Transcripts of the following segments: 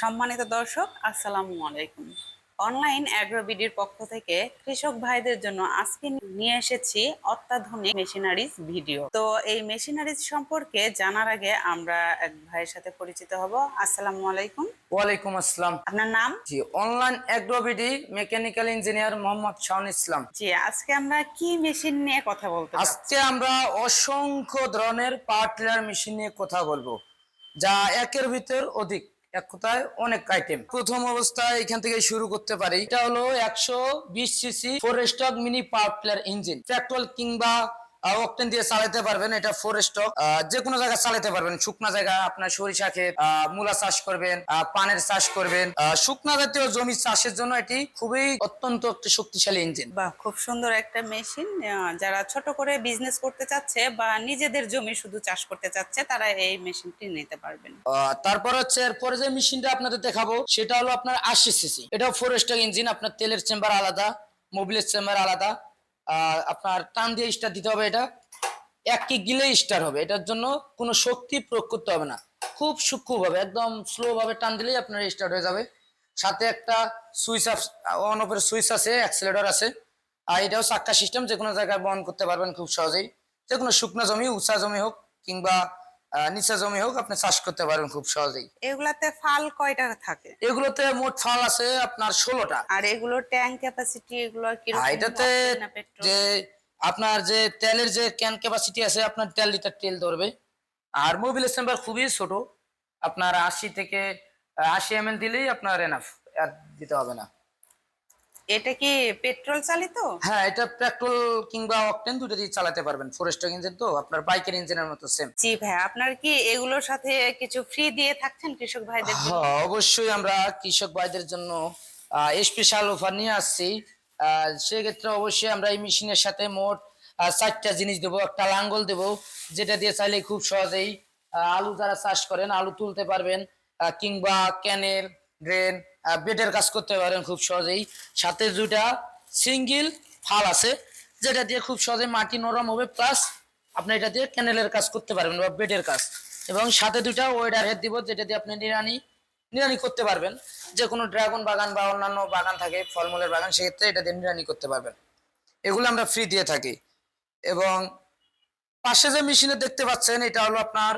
সম্মানিত দর্শক, আসসালামু আলাইকুম। অনলাইন অ্যাগ্রোবিডির পক্ষ থেকে কৃষক ভাইদের জন্য আজকে নিয়ে এসেছি অত্যাধুনিক মেশিনারিজ ভিডিও। তো এই মেশিনারিজ সম্পর্কে জানার আগে আমরা এক ভাইয়ের সাথে পরিচিত হব। আসসালামু আলাইকুম। ওয়ালাইকুম আসসালাম। আপনার নাম? জি, online AgroBD mechanical engineer Mohammad Shaon Islam. জি, আজকে আমরা কি মেশিন নিয়ে কথা বলতে আজকে চাচ্ছি? আমরা অসংখ্য ধরনের পাওয়ার টিলার মেশিন নিয়ে কথা বলবো, যা একের ভিতর অধিক, এক কথায় অনেক আইটেম। প্রথম অবস্থায় এখান থেকে শুরু করতে পারি। এটা হলো 120 CC 4 stroke mini power tiller engine. Petrol কিংবা অকটেন দিয়ে চালাতে পারবেন। এটা 4 স্ট্রোক, যে কোনো জায়গায় চালাতে পারবেন। শুকনা জায়গা, আপনার সরিষা ক্ষেত, মূলা চাষ করবেন, পানের চাষ করবেন, শুকনা জাতীয় জমি চাষের জন্য এটি খুবই অত্যন্ত একটি শক্তিশালী ইঞ্জিন। বাহ, খুব সুন্দর একটা মেশিন। যারা ছোট করে বিজনেস করতে চাচ্ছে বা নিজেদের জমি শুধু চাষ করতে চাচ্ছে, তারা এই মেশিনটি নিতে পারবেন। তারপর হচ্ছে এরপরে যে মেশিনটা আপনাদের দেখাবো সেটা হলো আপনার 80 সিসি। এটাও 4 স্ট্রোক ইঞ্জিন। আপনার তেলের চেম্বার আলাদা, মোবিলের চেম্বার আলাদা। আপনার টান দিয়ে স্টার্ট দিতে হবে। এটা এক কিক দিলে স্টার্ট হবে। এটার জন্য কোনো শক্তি প্রয়োগ করতে হবে না। খুব সূক্ষ্মভাবে, একদম স্লো ভাবে টান দিলেই আপনার স্টার্ট হয়ে যাবে। সাথে একটা সুইচ অন অফের সুইচ আছে, অ্যাক্সিলারেটর আছে। আর এটাও চাক্কা সিস্টেম, যে কোনো জায়গায় বহন করতে পারবেন খুব সহজেই। যে কোনো শুকনো জমি, উঁচা জমি হোক কিংবা নিচা জমি হোক, আপনি চাষ করতে পারবেন খুব সহজেই। এগুলাতে ফাল কয়টা থাকে? এগুলোতে মোট ফাল আছে আপনার 16টা। আর এগুলো ট্যাঙ্ক ক্যাপাসিটি এগুলো কিরকম, এটাতে অক্টেন না পেট্রোল? যে আপনার যে তেলের যে ক্যান ক্যাপাসিটি আছে, আপনার 1.5 লিটার তেল ধরবে। আর মোবিলের চেম্বার খুবই ছোট, আপনার 80 থেকে 80 ml দিলেই আপনার এনাফ, আর দিতে হবে না। এটা কি পেট্রোল চালিত? হ্যাঁ, এটা পেট্রোল কিংবা অকটেন দুটো দিয়ে চালাতে পারবেন। 4 স্ট্রোক ইঞ্জিন, তো আপনার বাইকের ইঞ্জিনের মতো সেম। জি ভাই, আপনার কি এগুলোর সাথে কিছু ফ্রি দিয়ে থাকছেন কৃষক ভাইদের জন্য? হ্যাঁ, অবশ্যই আমরা কৃষক ভাইদের জন্য স্পেশাল অফার নিয়ে আসছি। সেক্ষেত্রে অবশ্যই আমরা এই মেশিনের সাথে মোট 4টা জিনিস দেবো। একটা লাঙ্গল দেবো, যেটা দিয়ে চাইলে খুব সহজেই আলু যারা চাষ করেন আলু তুলতে পারবেন, কিংবা ক্যানের ড্রেন, বেডের কাজ করতে পারেন খুব সহজেই। সাথে দুটা সিঙ্গেল ফাল আছে, যেটা দিয়ে খুব সহজে মাটি নরম হবে, প্লাস আপনি এটা দিয়ে ক্যানেলের কাজ করতে পারবেন বা বেডের কাজ। এবং সাথে দুটা ওয়েডার হেড দিব, যেটা দিয়ে আপনি নিড়ানি নিড়ানি করতে পারবেন। যে কোনো ড্রাগন বাগান বা অন্যান্য বাগান থাকে, ফলমূলের বাগান, সেক্ষেত্রে এটা দিয়ে নিড়ানি করতে পারবেন। এগুলো আমরা ফ্রি দিয়ে থাকি। এবং পাশে যে মেশিনে দেখতে পাচ্ছেন, এটা হলো আপনার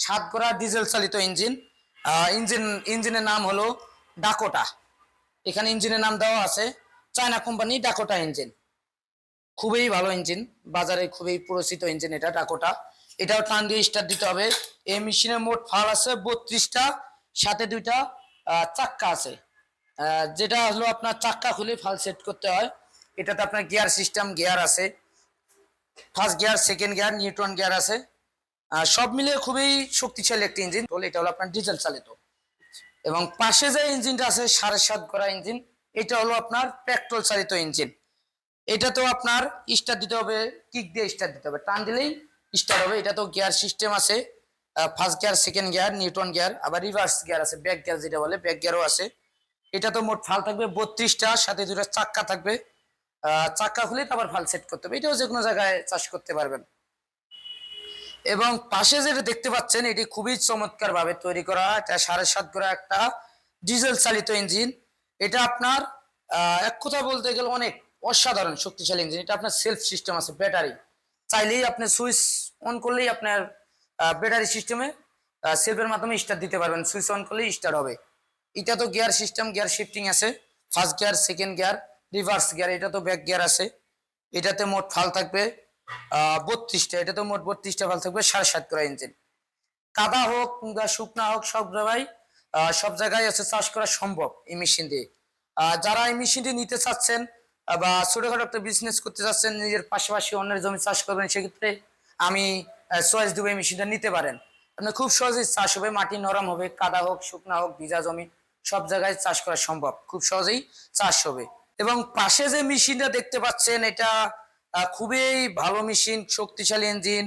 7 ঘোড়া ডিজেল চালিত ইঞ্জিন। ইঞ্জিনের নাম হলো ডাকোটা। এখানে ইঞ্জিনের নাম দেওয়া আছে চায়না কোম্পানি ডাকোটা ইঞ্জিন। খুবই ভালো ইঞ্জিন, বাজারে খুবই পরিচিত ইঞ্জিন এটা ডাকোটা। এটাও টান দিয়ে স্টার্ট দিতে হবে। এই মেশিনের মোট ফাল আছে 32টা, সাথে দুইটা চাক্কা আছে। যেটা হলো আপনার চাক্কা খুলে ফাল সেট করতে হয়। এটাতে আপনার গিয়ার সিস্টেম, গিয়ার আছে, first gear, second gear, neutron gear আছে। সব মিলিয়ে খুবই শক্তিশালী একটি ইঞ্জিন। বলে এটা হলো আপনার ডিজেল চালিত। এবং পাশে যে ইঞ্জিনটা আছে 7.5 ঘোড়া ইঞ্জিন, এটা হলো আপনার পেট্রোল চালিত ইঞ্জিন। এটা তো আপনার স্টার্ট দিতে হবে, কিক দিয়ে স্টার্ট দিতে হবে, টান দিলেই স্টার্ট হবে। এটা তো গিয়ার সিস্টেম আছে, first gear, second gear, neutron gear, আবার রিভার্স গিয়ার আছে, ব্যাক গিয়ার যেটা বলে, ব্যাক গিয়ারও আছে। এটা তো মোট ফাল থাকবে 32টা, সাথে দুটো চাক্কা থাকবে। চাক্কা খুলে আবার ফাল সেট করতে হবে। এটাও যে কোনো জায়গায় চাষ করতে পারবেন। এবং পাশে যেটা দেখতে পাচ্ছেন, এটি খুবই চমৎকার ভাবে তৈরি করা। এটা 7.5 ঘোড়া একটা ডিজেল চালিত ইঞ্জিন। এটা আপনার এক কথা বলতে গেলে অনেক অসাধারণ শক্তিশালী ইঞ্জিন। এটা আপনার সেলফ সিস্টেম আছে, ব্যাটারি চাইলেই আপনি সুইচ অন করলেই আপনার ব্যাটারি সিস্টেমে সেলফের মাধ্যমে স্টার্ট দিতে পারবেন। সুইচ অন করলেই স্টার্ট হবে। এটা তো গিয়ার সিস্টেম, গিয়ার শিফটিং আছে, first gear, second gear, reverse gear. এটা তো ব্যাক গিয়ার আছে। এটাতে মোট ফাল থাকবে 32টা। এটা তো মোট 32টা ফাল থাকবে। 7.5 ঘোড়া ইঞ্জিন। কাদা হোক কিংবা শুকনা হোক, সব জায়গায় আছে চাষ করা সম্ভব এই মেশিন দিয়ে। যারা এই মেশিনটি নিতে চাচ্ছেন বা ছোটখাটো একটা বিজনেস করতে চাচ্ছেন, নিজের পাশাপাশি অন্যের জমি চাষ করবেন, সেক্ষেত্রে আমি চয়েস দেবো এই মেশিনটা নিতে পারেন। আপনার খুব সহজেই চাষ হবে, মাটি নরম হবে, কাদা হোক, শুকনা হোক, ভিজা জমি, সব জায়গায় চাষ করা সম্ভব, খুব সহজেই চাষ হবে। এবং পাশে যে মেশিনটা দেখতে পাচ্ছেন, এটা খুবই ভালো মেশিন, শক্তিশালী ইঞ্জিন,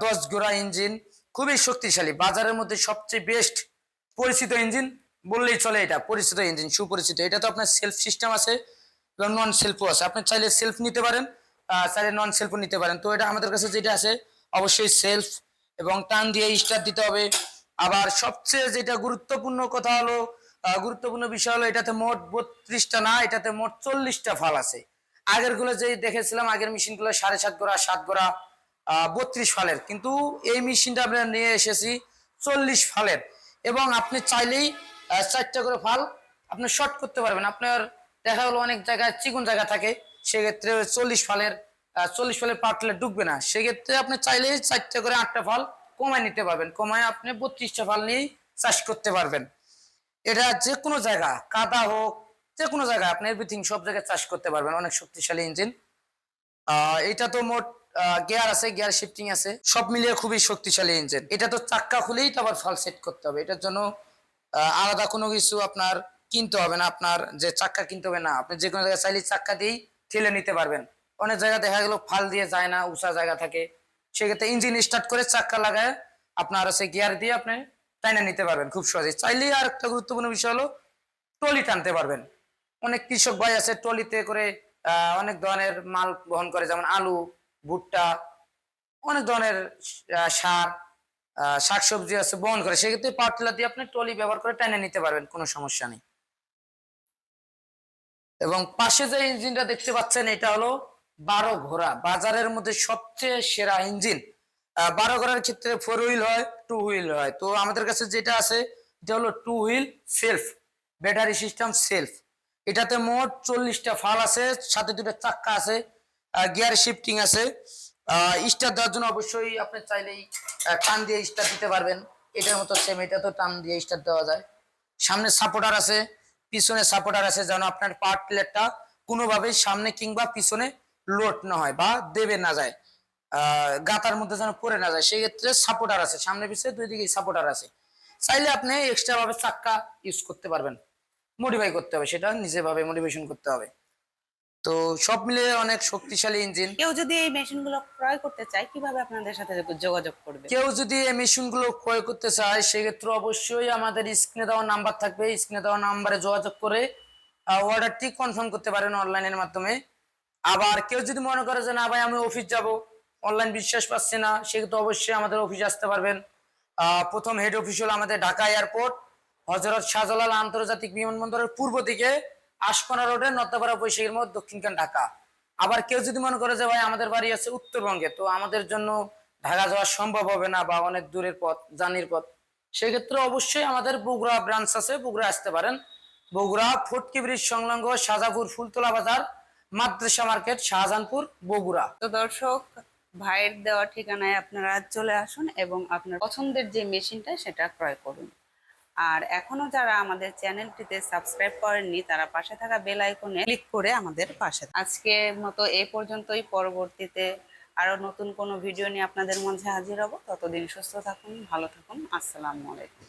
10 ঘোড়া ইঞ্জিন, খুবই শক্তিশালী। বাজারের মধ্যে সবচেয়ে বেস্ট পরিচিত ইঞ্জিন বললেই চলে। এটা পরিচিত ইঞ্জিন, সুপরিচিত। এটা তো আপনার সেলফ সিস্টেম আছে এবং নন সেলফও আছে। আপনি চাইলে সেলফ নিতে পারেন, চাইলে নন সেলফও নিতে পারেন। তো এটা আমাদের কাছে যেটা আছে অবশ্যই সেলফ, এবং টান দিয়ে স্টার্ট দিতে হবে। আবার সবচেয়ে যেটা গুরুত্বপূর্ণ কথা হলো, গুরুত্বপূর্ণ বিষয় হলো এটাতে মোট 32টা না, এটাতে মোট 40টা ফাল আছে। আগের গুলো যে দেখেছিলাম, আগের মেশিন গুলো 7.5 গোড়া 7 গোড়া 32 ফালের, কিন্তু এই মেশিনটা আমরা নিয়ে এসেছি 40 ফালের। এবং আপনি চাইলেই 4টা করে ফাল আপনি শর্ট করতে পারবেন। আপনার দেখা গেলো অনেক জায়গায় চিকন জায়গা থাকে, সেক্ষেত্রে 40 ফালের পাটলে ঢুকবে না, সেক্ষেত্রে আপনি চাইলেই 4টা করে 8টা ফাল কমায় নিতে পারবেন, কমায় আপনি 32টা ফাল নিয়েই চাষ করতে পারবেন। এটা যে কোনো জায়গা, কাদা হোক, যে কোনো জায়গায় আপনি এভরিথিং সব জায়গায় চাষ করতে পারবেন। অনেক শক্তিশালী ইঞ্জিন। এটা তো মোট গিয়ার আছে, গিয়ার শিফটিং আছে, সব মিলিয়ে খুবই শক্তিশালী ইঞ্জিন। এটা তো চাক্কা খুলেই তো আবার ফাল সেট করতে হবে, এটার জন্য আলাদা কোনো কিছু আপনার কিনতে হবে না। আপনার যে চাক্কা কিনতে হবে না, আপনি যে কোনো জায়গায় চাইলে চাক্কা দিয়েই ঠেলে নিতে পারবেন। অনেক জায়গায় দেখা গেল ফাল দিয়ে যায় না, উঁচা জায়গা থাকে, সেক্ষেত্রে ইঞ্জিন স্টার্ট করে চাক্কা লাগায় আপনার হচ্ছে গিয়ার দিয়ে আপনি টাইনা নিতে পারবেন খুব সহজে। চাইলেই আর একটা গুরুত্বপূর্ণ বিষয় হলো ট্রলি টানতে পারবেন। অনেক কৃষক ভাই আছে ট্রলিতে করে অনেক ধরনের মাল বহন করে, যেমন আলু, ভুট্টা, অনেক ধরনের সার, শাকসবজি আছে বহন করে, সেক্ষেত্রে পাওয়ার টিলার দিয়ে আপনি ট্রলি ব্যবহার করে টেনে নিতে পারবেন, কোনো সমস্যা নেই। এবং পাশে যে ইঞ্জিনটা দেখতে পাচ্ছেন, এটা হলো 12 ঘোড়া, বাজারের মধ্যে সবচেয়ে সেরা ইঞ্জিন। 12 ঘোড়ার ক্ষেত্রে 4 হুইল হয়, 2 হুইল হয়। তো আমাদের কাছে যেটা আছে এটা হলো 2 wheel self, battery system self. এটাতে মোট 40টা ফাল আছে, সাথে 2টা চাক্কা আছে, গিয়ার শিফটিং আছে। স্টার্ট দেওয়ার জন্য অবশ্যই আপনি চাইলেই টান দিয়ে স্টার্ট দিতে পারবেন। এটার মতো সেম, এটা তো টান দিয়ে স্টার্ট দেওয়া যায়। সামনে সাপোর্টার আছে, পিছনে সাপোর্টার আছে, যেন আপনার পাওয়ার টিলারটা কোনোভাবেই সামনে কিংবা পিছনে লোড না হয় বা দেবে না যায়, গাতার মধ্যে যেন পড়ে না যায়, সেই ক্ষেত্রে সাপোর্টার আছে, সামনে পিছনে দুই দিকেই সাপোর্টার আছে। চাইলে আপনি এক্সট্রা ভাবে চাক্কা ইউজ করতে পারবেন, মডিফাই করতে হবে, সেটা নিজে ভাবে মডিফিকেশন করতে হবে। তো সব মিলিয়ে অনেক শক্তিশালী ইঞ্জিন। কেউ যদি এই মেশিনগুলো ক্রয় করতে চায়, কিভাবে আপনাদের সাথে যোগাযোগ করবে? কেউ যদি এই মেশিন গুলো ক্রয় করতে চায়, সেক্ষেত্রে অবশ্যই আমাদের স্ক্রিনে দেওয়া নাম্বার থাকবে, স্ক্রিনে দেওয়া নাম্বারে যোগাযোগ করে অর্ডারটি কনফার্ম করতে পারেন অনলাইনের মাধ্যমে। আবার কেউ যদি মনে করে যে না ভাই আমি অফিস যাব, অনলাইন বিশ্বাস পাচ্ছি না, সেক্ষেত্রে অবশ্যই আমাদের অফিসে আসতে পারবেন। প্রথম হেড অফিস হলো আমাদের ঢাকা এয়ারপোর্ট, হযরত শাহজালাল আন্তর্জাতিক বিমানবন্দরের পূর্ব দিকে আশকোনা রোডে, নর্দাপাড়া বৈশাখীর মোড়, দক্ষিণখান, ঢাকা। আবার কেউ যদি মনে করে যে ভাই আমাদের বাড়ি আছে উত্তরবঙ্গে, তো আমাদের জন্য ঢাকা যাওয়া সম্ভব হবে না বা অনেক দূরের পথ, জার্নির পথ, সেক্ষেত্রে অবশ্যই আমাদের বগুড়া ব্রাঞ্চ আছে, বগুড়া আসতে পারেন। বগুড়া ফটকি ব্রিজ সংলগ্ন শাহজাপুর ফুলতলা বাজার, মাদ্রাসা মার্কেট, শাহজাহানপুর, বগুড়া। তো দর্শক, ভাইয়ের দেওয়া ঠিকানায় আপনারা চলে আসুন এবং আপনার পছন্দের যে মেশিনটা সেটা ক্রয় করুন। আর এখনো যারা আমাদের চ্যানেলটিতে সাবস্ক্রাইব করেননি, তারা পাশে থাকা বেল আইকনে ক্লিক করে আমাদের পাশে। আজকের মতো এই পর্যন্তই, পরবর্তীতে আরো নতুন কোনো ভিডিও নিয়ে আপনাদের মাঝে হাজির হব। ততদিন সুস্থ থাকুন, ভালো থাকুন, আসসালামু আলাইকুম।